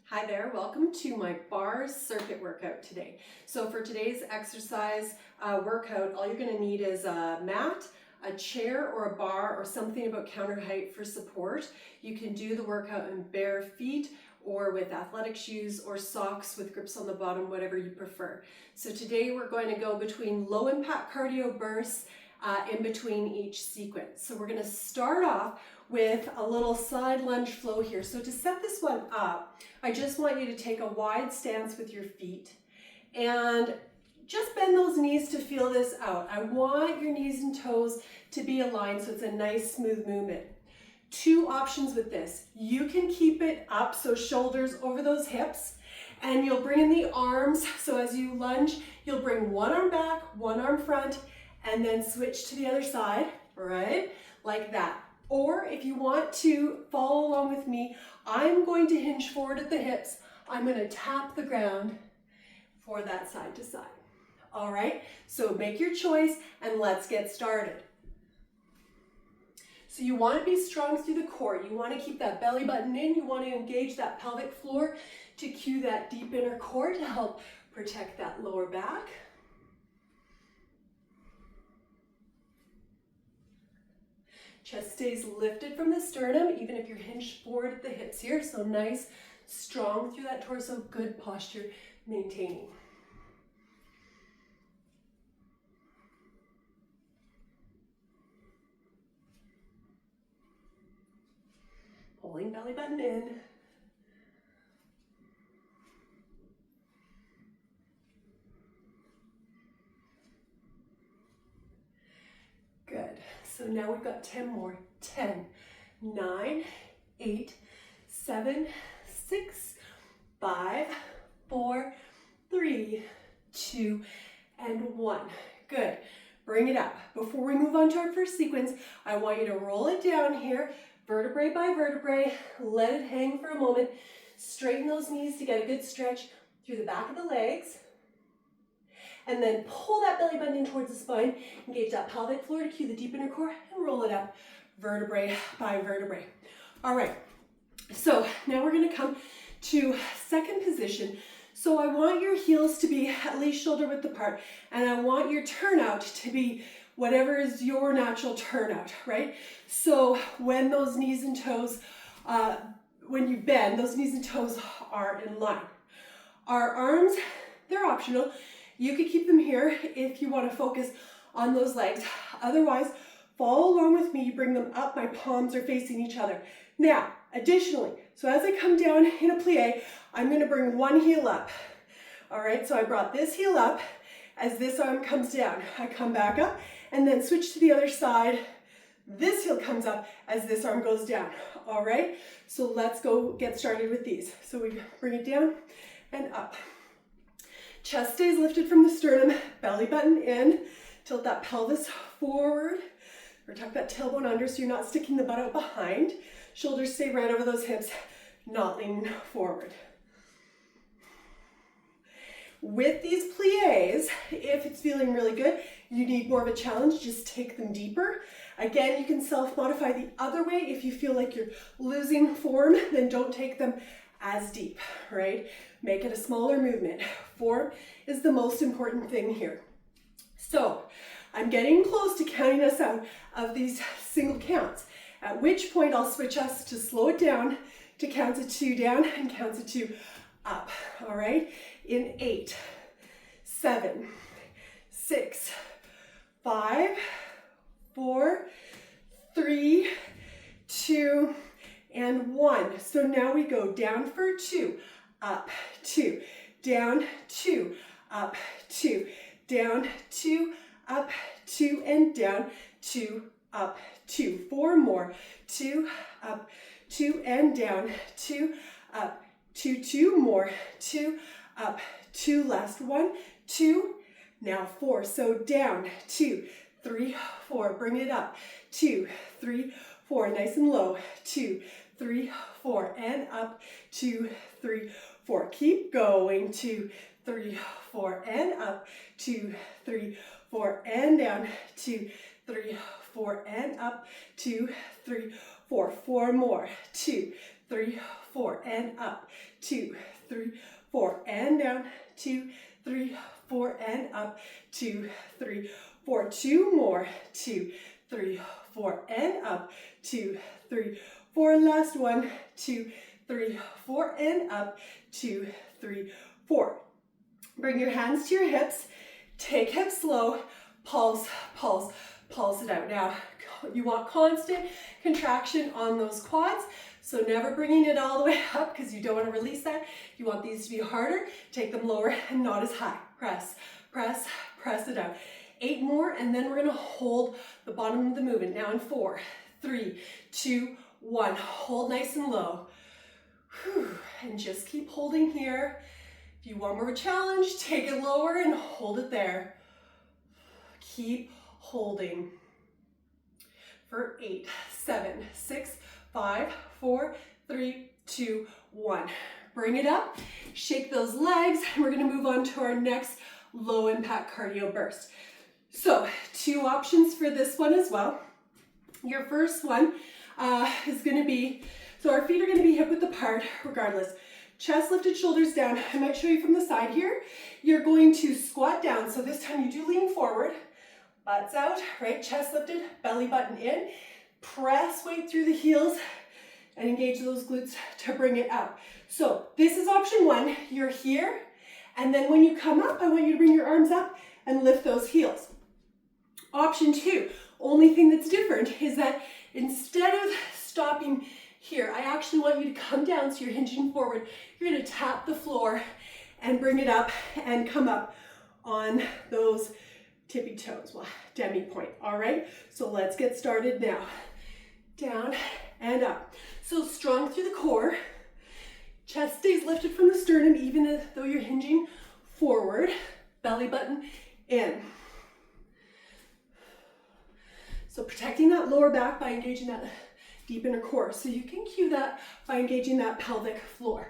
Hi there, welcome to my bar circuit workout today. So for today's exercise workout, all you're going to need is a mat, a chair or a bar or something about counter height for support. You can do the workout in bare feet or with athletic shoes or socks with grips on the bottom, whatever you prefer. So today we're going to go between low impact cardio bursts in between each sequence. So we're going to start off with a little side lunge flow here. So to set this one up, I just want you to take a wide stance with your feet and just bend those knees to feel this out. I want your knees and toes to be aligned so it's a nice smooth movement. Two options with this. You can keep it up, so shoulders over those hips, and you'll bring in the arms. So as you lunge, you'll bring one arm back, one arm front, and then switch to the other side, right? Like that. Or if you want to follow along with me, I'm going to hinge forward at the hips. I'm going to tap the ground for that side to side. All right, so make your choice and let's get started. So you want to be strong through the core. You want to keep that belly button in. You want to engage that pelvic floor to cue that deep inner core to help protect that lower back. Chest stays lifted from the sternum, even if you're hinged forward at the hips here. So nice, strong through that torso, good posture, maintaining. Pulling belly button in. Good. So now we've got 10 more. 10, 9, 8, 7, 6, 5, 4, 3, 2, and 1. Good. Bring it up. Before we move on to our first sequence, I want you to roll it down here, vertebrae by vertebrae. Let it hang for a moment. Straighten those knees to get a good stretch through the back of the legs. And then pull that belly button in towards the spine, engage that pelvic floor to cue the deep inner core, and roll it up vertebrae by vertebrae. All right, so now we're gonna come to second position. So I want your heels to be at least shoulder width apart, and I want your turnout to be whatever is your natural turnout, right? So when those knees and toes, when you bend, those knees and toes are in line. Our arms, they're optional. You could keep them here if you want to focus on those legs. Otherwise, follow along with me. You bring them up. My palms are facing each other. Now, additionally, so as I come down in a plie, I'm going to bring one heel up. All right, so I brought this heel up as this arm comes down. I come back up and then switch to the other side. This heel comes up as this arm goes down. All right, so let's go get started with these. So we bring it down and up. Chest stays lifted from the sternum, belly button in, tilt that pelvis forward, or tuck that tailbone under so you're not sticking the butt out behind. Shoulders stay right over those hips, not leaning forward. With these plies, if it's feeling really good, you need more of a challenge, just take them deeper. Again, you can self-modify the other way. If you feel like you're losing form, then don't take them as deep, right? Make it a smaller movement. Form is the most important thing here. So I'm getting close to counting us out of these single counts, at which point I'll switch us to slow it down to count to 2 down and count to 2 up. All right, in 8, 7, 6, 5, 4, 3, 2, and 1. So now we go down for 2, up 2, down 2, up 2, down 2, up 2, and down 2, up 2. 4 more. 2, up 2, and down 2, up 2. 2 more. 2, up 2. Last one. 2. Now 4. So down 2, 3, 4. Bring it up. 2, 3, 4. Nice and low. 2, 3, 4, and up. 2, 3, 4. Keep going. 2, 3, 4, and up. 2, 3, 4, and down. 2, 3, 4, and up. 2, 3, 4. 4 more. 2, 3, 4, and up, 2, 3, 4, and down, 2, 3, 4, and up, 2, 3, 4, 2 more, 2, 3, 4, and up, 2, 3, 4, last one, 2, 3, 4, and up, 2, 3, 4. Bring your hands to your hips, take hips slow, pulse, pulse, pulse it out. Now, you want constant contraction on those quads, so never bringing it all the way up because you don't want to release that. You want these to be harder, take them lower and not as high. Press, press, press it out. 8 more, and then we're going to hold the bottom of the movement. Now in 4, 3, 2, 1. Hold nice and low. Whew. And just keep holding here. If you want more challenge, take it lower and hold it there. Keep holding. For 8, 7, 6, 5, 4, 3, 2, 1. Bring it up, shake those legs, and we're going to move on to our next low impact cardio burst. So 2 options for this one as well. Your first one is going to be, so our feet are going to be hip width apart regardless. Chest lifted, shoulders down. I might show you from the side here. You're going to squat down. So this time you do lean forward, butts out, right? Chest lifted, belly button in. Press weight through the heels and engage those glutes to bring it up. So this is option 1. You're here, and then when you come up, I want you to bring your arms up and lift those heels. Option 2, only thing that's different is that instead of stopping here, I actually want you to come down so you're hinging forward. You're going to tap the floor and bring it up and come up on those tippy toes, well, demi point, all right? So let's get started now. Down and up. So strong through the core. Chest stays lifted from the sternum even though you're hinging forward. Belly button in. So protecting that lower back by engaging that deep inner core. So you can cue that by engaging that pelvic floor.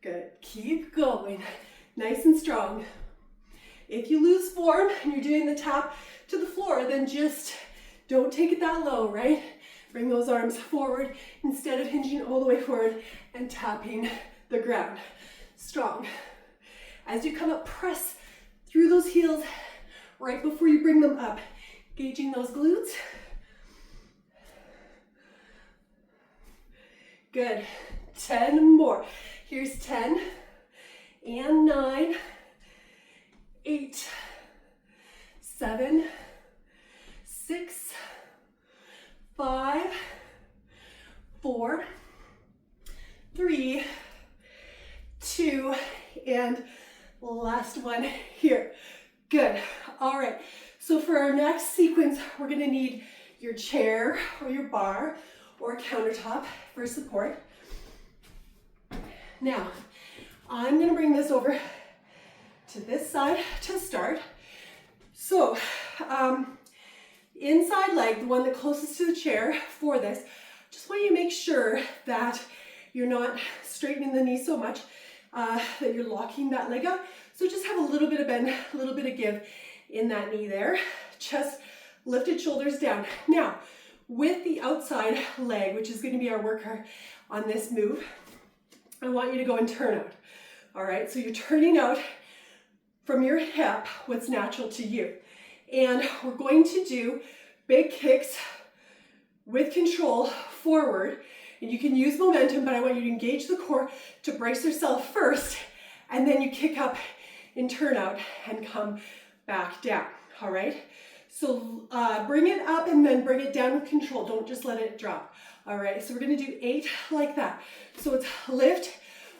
Good. Keep going. Nice and strong. If you lose form and you're doing the tap to the floor, then just don't take it that low, right? Bring those arms forward instead of hinging all the way forward and tapping the ground. Strong. As you come up, press through those heels right before you bring them up. Engaging those glutes. Good. 10 more. Here's 10 and 9, 8, 7, 6, 5, 4, 3, 2, and last one here. Good. All right. So for our next sequence, we're going to need your chair or your bar or countertop for support. Now, I'm going to bring this over to this side to start. So, inside leg, the one that closest to the chair for this, just want you to make sure that you're not straightening the knee so much that you're locking that leg up. So just have a little bit of bend, a little bit of give in that knee there. Chest lifted, shoulders down. Now, with the outside leg, which is going to be our worker on this move, I want you to go and turn out. All right, so you're turning out from your hip what's natural to you. And we're going to do big kicks with control forward. And you can use momentum, but I want you to engage the core to brace yourself first, and then you kick up in turnout and come back down, all right? So bring it up and then bring it down with control. Don't just let it drop, all right? So we're gonna do 8 like that. So it's lift,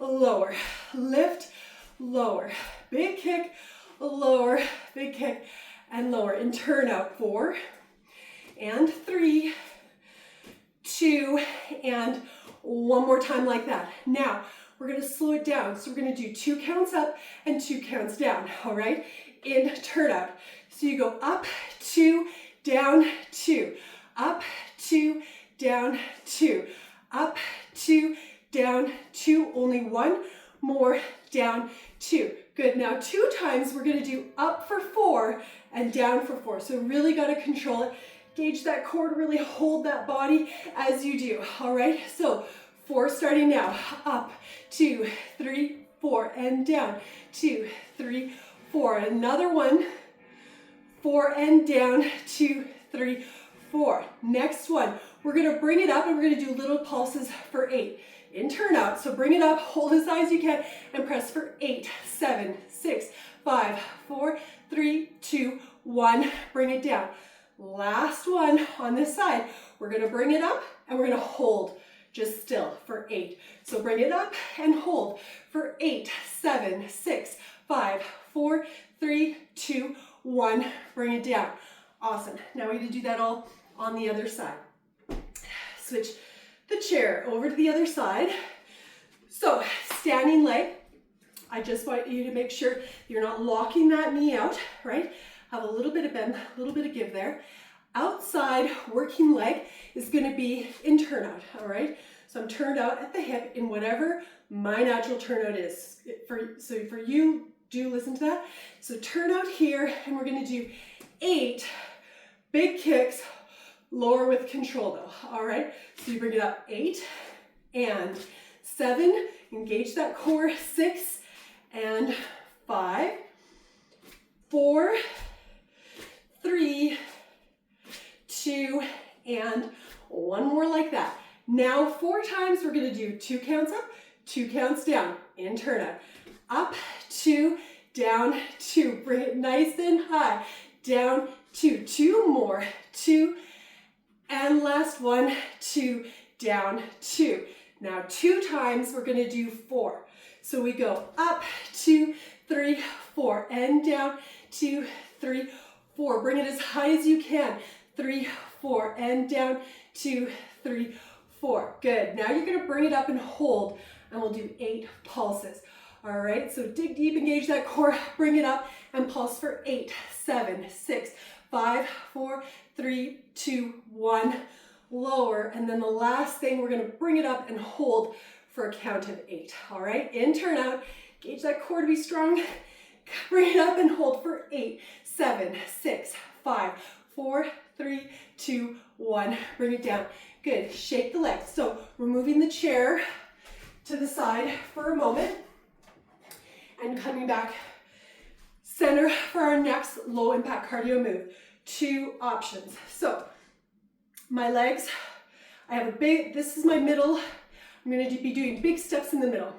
lower, lift, lower, big kick, lower, big kick, and lower. And turnout, 4 and 3, 2, and one more time like that. Now, we're gonna slow it down. So we're gonna do 2 counts up and 2 counts down, all right? In turnout. So you go up, 2, down, 2, up, 2, down, 2, up, 2, down, 2, only one more, down, 2. Good, now 2 times we're gonna do up for 4 and down for 4. So really gotta control it. Gauge that core to really hold that body as you do. All right, so 4 starting now. Up, 2, 3, 4, and down. 2, 3, 4. Another one. 4 and down. 2, 3, 4. Next one. We're gonna bring it up and we're gonna do little pulses for 8. In turn out, so bring it up, hold as high as you can, and press for 8, 7, 6, 5, 4, 3, 2, 1. Bring it down. Last one on this side. We're gonna bring it up and we're gonna hold just still for 8. So bring it up and hold for 8, 7, 6, 5, 4, 3, 2, 1. Bring it down. Awesome. Now we're gonna do that all on the other side. Switch the chair over to the other side. So standing leg, I just want you to make sure you're not locking that knee out, right? Have a little bit of bend, a little bit of give there. Outside working leg is gonna be in turnout, all right? So I'm turned out at the hip in whatever my natural turnout is. So for you, do listen to that. So turnout here, and we're gonna do 8 big kicks, lower with control though, all right? So you bring it up, 8 and 7, engage that core, 6 and 5, 4, 3, 2, and 1 more like that. Now 4 times, we're gonna do 2 counts up, 2 counts down, in turnout. Up, 2, down, 2, bring it nice and high, down, 2, 2 more, 2, and last 1, 2, down, 2. Now 2 times, we're gonna do 4. So we go up, 2, 3, 4, and down, 2, 3, 4. Bring it as high as you can. 3, 4, and down, 2, 3, 4. Good. Now you're gonna bring it up and hold, and we'll do 8 pulses. All right, so dig deep, engage that core, bring it up, and pulse for 8, 7, 6, 5, 4, 3, 2, 1. Lower, and then the last thing, we're gonna bring it up and hold for a count of 8. All right, in, turn out, engage that core to be strong, bring it up and hold for 8, 7, 6, 5, 4, 3, 2, 1. Bring it down. Good. Shake the legs. So we're moving the chair to the side for a moment and coming back center for our next low impact cardio move. 2 options. So my legs, I have a big, this is my middle. I'm going to be doing big steps in the middle.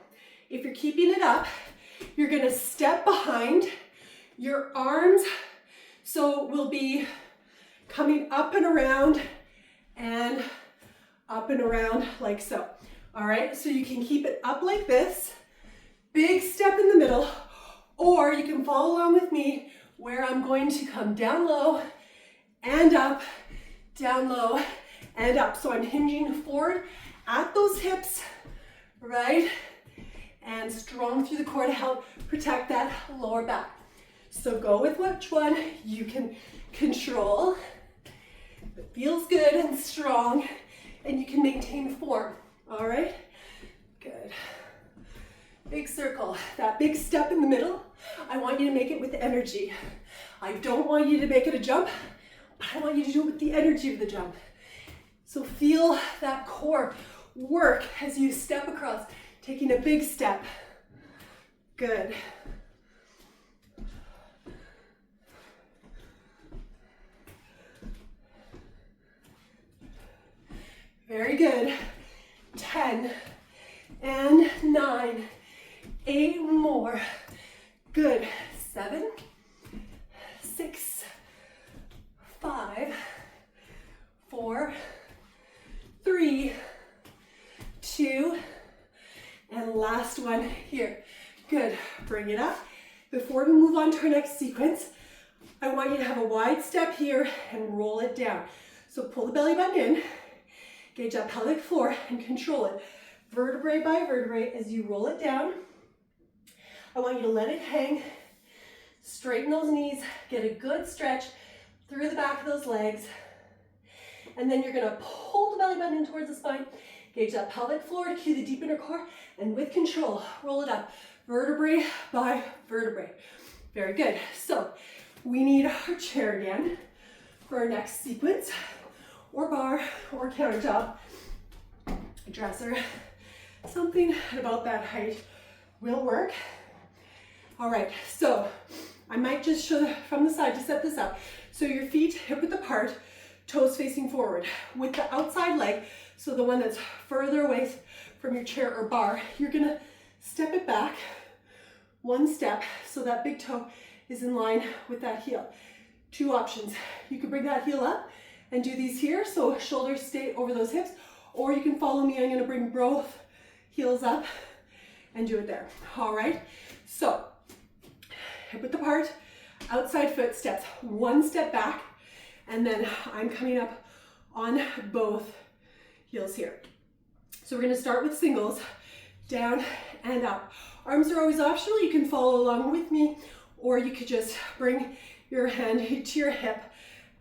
If you're keeping it up, you're going to step behind your arms. So we'll be coming up and around like so. All right, so you can keep it up like this, big step in the middle, or you can follow along with me where I'm going to come down low and up, down low and up. So I'm hinging forward at those hips, right? And strong through the core to help protect that lower back. So go with which one you can control. It feels good and strong, and you can maintain form, all right? Good. Big circle, that big step in the middle, I want you to make it with energy. I don't want you to make it a jump, but I want you to do it with the energy of the jump. So feel that core work as you step across, taking a big step. Good. Very good. 10 and 9, 8 more. Good. 7, 6, 5, 4, 3, 2, and last one here. Good. Bring it up. Before we move on to our next sequence, I want you to have a wide step here and roll it down. So pull the belly button in, gauge that pelvic floor, and control it vertebrae by vertebrae as you roll it down. I want you to let it hang, straighten those knees, get a good stretch through the back of those legs, and then you're gonna pull the belly button in towards the spine, gauge that pelvic floor to cue the deep inner core, and with control, roll it up, vertebrae by vertebrae. Very good. So we need our chair again for our next sequence, or bar, or countertop, dresser, something about that height will work. All right, so I might just show from the side to set this up. So your feet hip width apart, toes facing forward. With the outside leg, so the one that's further away from your chair or bar, you're gonna step it back one step so that big toe is in line with that heel. Two options. You can bring that heel up and do these here, so shoulders stay over those hips, or you can follow me. I'm gonna bring both heels up and do it there. All right, so hip width apart, outside foot steps one step back, and then I'm coming up on both heels here. So we're gonna start with singles, down and up. Arms are always optional. You can follow along with me, or you could just bring your hand to your hip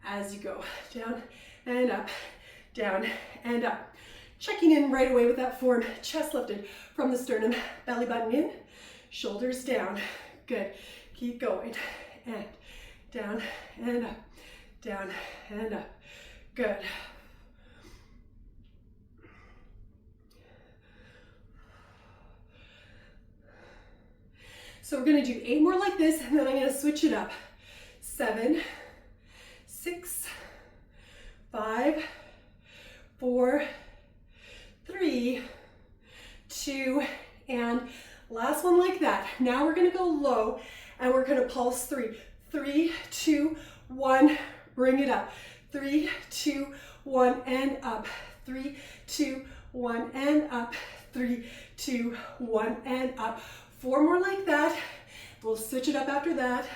as you go. Down and up, down and up. Checking in right away with that form, chest lifted from the sternum, belly button in, shoulders down. Good. Keep going. And down and up, down and up. Good. So we're gonna do 8 more like this, and then I'm gonna switch it up. 7, 6, 5, 4, 3, 2, and last one like that. Now we're gonna go low, and we're gonna pulse 3. 3, 2, 1, bring it up. 3, 2, 1, and up. 3, 2, 1, and up. 3, 2, 1, and up. 4 more like that. We'll switch it up after that.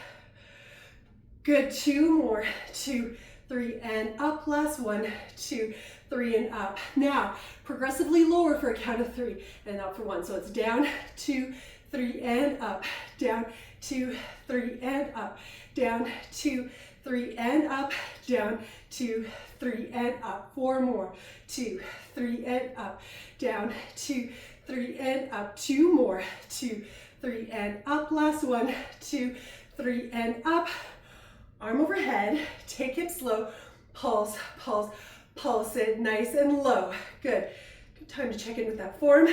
Good, 2 more. 2, 3, and up. Last 1, 2, 3, and up. Now, progressively lower for a count of 3 and up for 1. So it's down, 2, 3, and up. Down, 2, 3, and up. Down, 2, 3, and up. Down, 2, 3, and up. 4 more. 2, 3, and up. Down, 2, 3, and up. 2 more. 2, 3, and up. Last 1, 2, 3, and up. Arm overhead. Take hips low. Pulse, pulse, pulse it nice and low. Good. Good time to check in with that form.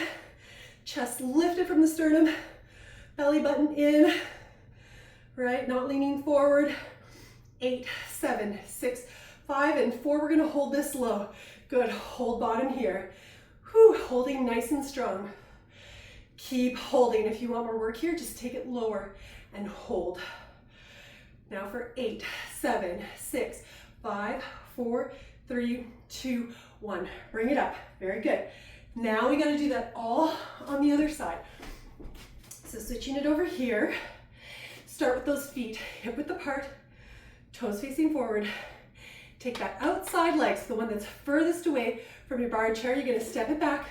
Chest lifted from the sternum. Belly button in. Right, not leaning forward. 8, 7, 6, 5, and 4. We're gonna hold this low. Good, hold bottom here. Whew, holding nice and strong. Keep holding. If you want more work here, just take it lower and hold. Now for 8, 7, 6, 5, 4, 3, 2, 1. Bring it up. Very good. Now we gotta do that all on the other side. So switching it over here. Start with those feet hip width apart, toes facing forward. Take that outside leg, so the one that's furthest away from your bar chair. You're gonna step it back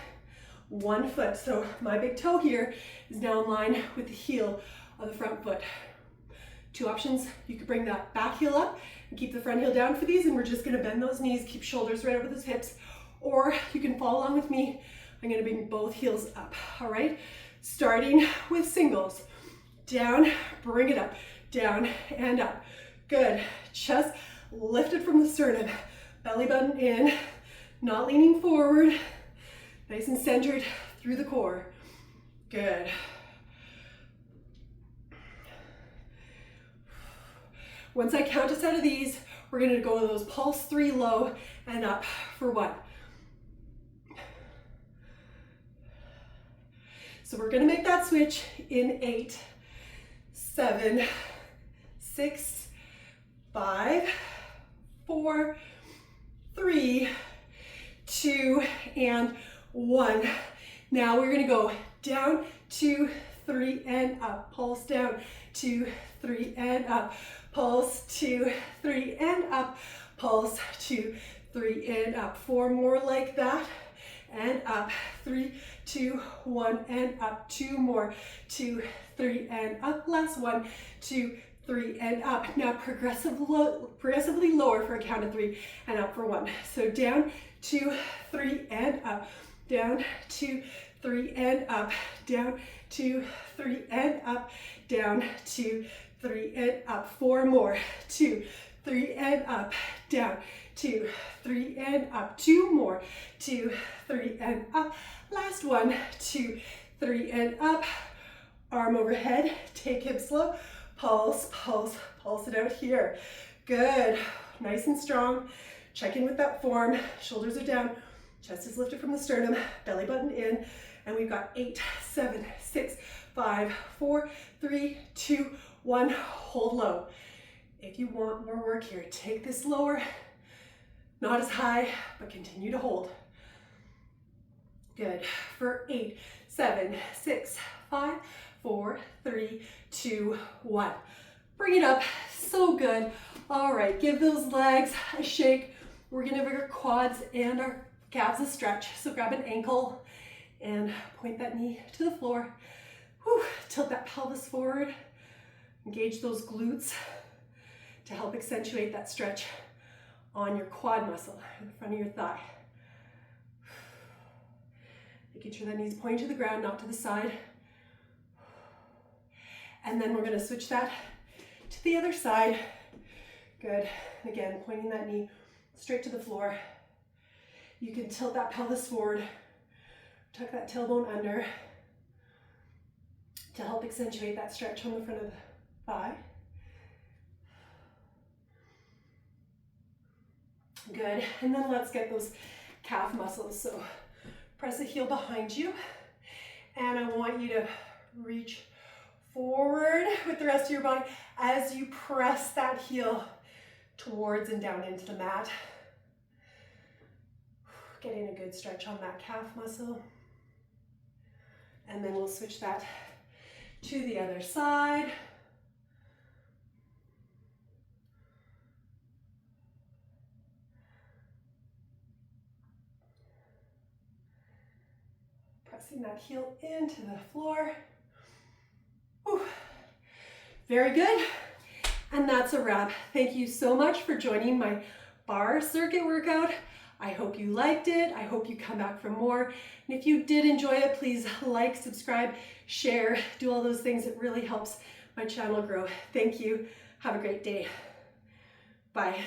1 foot. So my big toe here is now in line with the heel of the front foot. 2 options. You could bring that back heel up and keep the front heel down for these, and we're just gonna bend those knees, keep shoulders right over those hips. Or you can follow along with me. I'm gonna bring both heels up, all right? Starting with singles. Down, bring it up, down and up. Good. Chest lifted from the sternum, belly button in, not leaning forward, nice and centered through the core. Good. Once I count a set of these, we're gonna go to those pulse 3 low and up for 1. So we're gonna make that switch in 8, 7, 6, 5, 4, 3, 2, and 1. Now we're gonna go down, 2, 3, and up. Pulse down, 2, 3, and up. Pulse, 2, 3, and up. Pulse, 2, 3, and up. 4 more like that, and up. 3, 2, 1, and up. 2 more. 2, 3, and up. Last 1, 2, 3, and up. Now progressively lower for a count of 3 and up for 1. So down, 2, 3, and up. Down, 2, 3, and up. Down, 2, 3, and up. Down, 2, 3, and up. 4 more. 2, 3 and up, down, 2, 3 and up, 2 more, 2, 3 and up, last one, 2, 3 and up, arm overhead, take hips low, pulse, pulse, pulse it out here. Good, nice and strong. Check in with that form, shoulders are down, chest is lifted from the sternum, belly button in, and we've got 8, 7, 6, 5, 4, 3, 2, 1, hold low. If you want more work here, take this lower, not as high, but continue to hold. Good, for 8, 7, 6, 5, 4, 3, 2, 1. Bring it up, so good. All right, give those legs a shake. We're gonna give our quads and our calves a stretch. So grab an ankle and point that knee to the floor. Whew, tilt that pelvis forward. Engage those glutes to help accentuate that stretch on your quad muscle in the front of your thigh. Making sure that knee's pointing to the ground, not to the side. And then we're gonna switch that to the other side. Good, and again, pointing that knee straight to the floor. You can tilt that pelvis forward, tuck that tailbone under to help accentuate that stretch on the front of the thigh. Good, and then let's get those calf muscles. So press a heel behind you, and I want you to reach forward with the rest of your body as you press that heel towards and down into the mat. Getting a good stretch on that calf muscle. And then we'll switch that to the other side. Pressing that heel into the floor. Whew. Very good. And that's a wrap. Thank you so much for joining my bar circuit workout. I hope you liked it. I hope you come back for more. And if you did enjoy it, please like, subscribe, share, do all those things. It really helps my channel grow. Thank you. Have a great day. Bye.